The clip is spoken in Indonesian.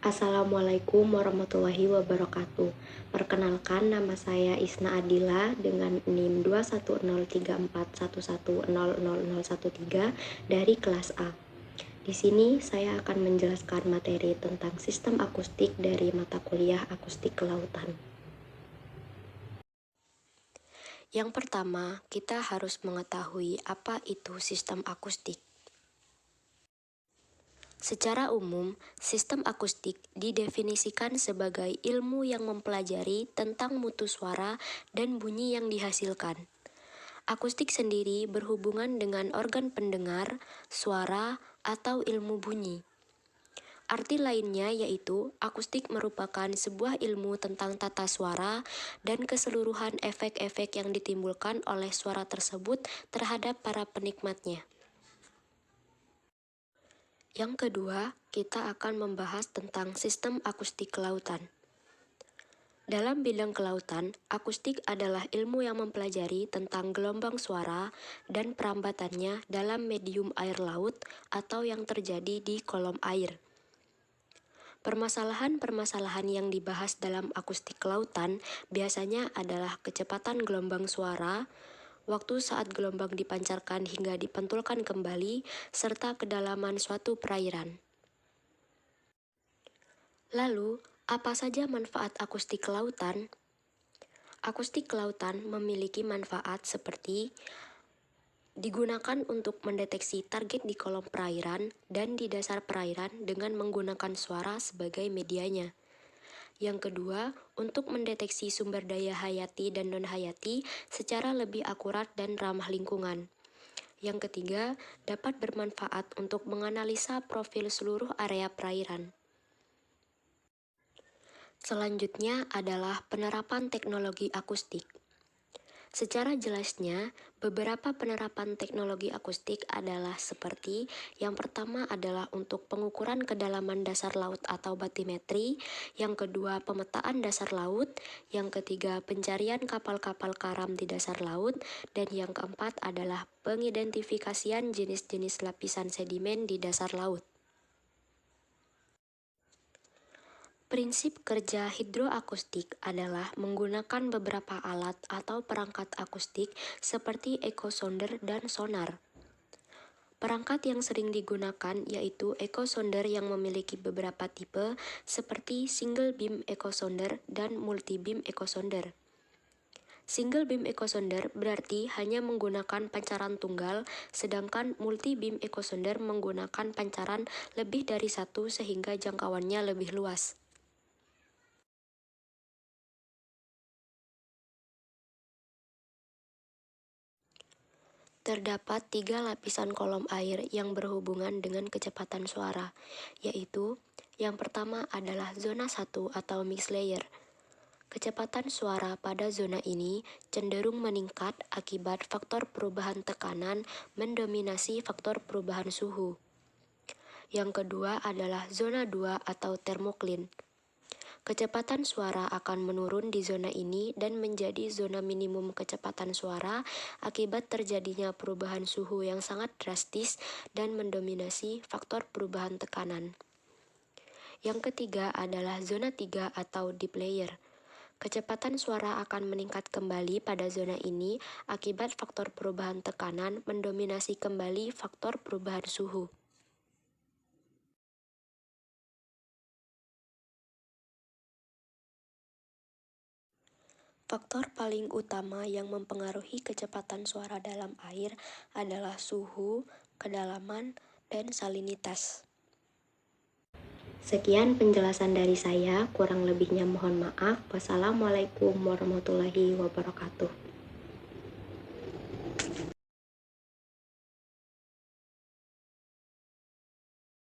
Assalamualaikum warahmatullahi wabarakatuh. Perkenalkan, nama saya Isna Adila dengan NIM 2103411000013 dari kelas A. Di sini saya akan menjelaskan materi tentang sistem akustik dari mata kuliah Akustik Kelautan. Yang pertama, kita harus mengetahui apa itu sistem akustik. Secara umum, sistem akustik didefinisikan sebagai ilmu yang mempelajari tentang mutu suara dan bunyi yang dihasilkan. Akustik sendiri berhubungan dengan organ pendengar, suara, atau ilmu bunyi. Arti lainnya yaitu, akustik merupakan sebuah ilmu tentang tata suara dan keseluruhan efek-efek yang ditimbulkan oleh suara tersebut terhadap para penikmatnya. Yang kedua, kita akan membahas tentang sistem akustik kelautan. Dalam bidang kelautan, akustik adalah ilmu yang mempelajari tentang gelombang suara dan perambatannya dalam medium air laut atau yang terjadi di kolom air. Permasalahan-permasalahan yang dibahas dalam akustik kelautan biasanya adalah kecepatan gelombang suara, waktu saat gelombang dipancarkan hingga dipantulkan kembali, serta kedalaman suatu perairan. Lalu, apa saja manfaat akustik kelautan? Akustik kelautan memiliki manfaat seperti digunakan untuk mendeteksi target di kolom perairan dan di dasar perairan dengan menggunakan suara sebagai medianya. Yang kedua, untuk mendeteksi sumber daya hayati dan non-hayati secara lebih akurat dan ramah lingkungan. Yang ketiga, dapat bermanfaat untuk menganalisa profil seluruh area perairan. Selanjutnya adalah penerapan teknologi akustik. Secara jelasnya, beberapa penerapan teknologi akustik adalah seperti yang pertama adalah untuk pengukuran kedalaman dasar laut atau batimetri, yang kedua pemetaan dasar laut, yang ketiga pencarian kapal-kapal karam di dasar laut, dan yang keempat adalah pengidentifikasian jenis-jenis lapisan sedimen di dasar laut. Prinsip kerja hidroakustik adalah menggunakan beberapa alat atau perangkat akustik seperti echosonder dan sonar. Perangkat yang sering digunakan yaitu echosonder yang memiliki beberapa tipe seperti single beam echosonder dan multi beam echosonder. Single beam echosonder berarti hanya menggunakan pancaran tunggal, sedangkan multi beam echosonder menggunakan pancaran lebih dari satu sehingga jangkauannya lebih luas. Terdapat 3 lapisan kolom air yang berhubungan dengan kecepatan suara, yaitu yang pertama adalah zona 1 atau mixed layer. Kecepatan suara pada zona ini cenderung meningkat akibat faktor perubahan tekanan mendominasi faktor perubahan suhu. Yang kedua adalah zona 2 atau thermocline. Kecepatan suara akan menurun di zona ini dan menjadi zona minimum kecepatan suara akibat terjadinya perubahan suhu yang sangat drastis dan mendominasi faktor perubahan tekanan. Yang ketiga adalah zona 3 atau deep layer. Kecepatan suara akan meningkat kembali pada zona ini akibat faktor perubahan tekanan mendominasi kembali faktor perubahan suhu. Faktor paling utama yang mempengaruhi kecepatan suara dalam air adalah suhu, kedalaman, dan salinitas. Sekian penjelasan dari saya, kurang lebihnya mohon maaf. Wassalamualaikum warahmatullahi wabarakatuh.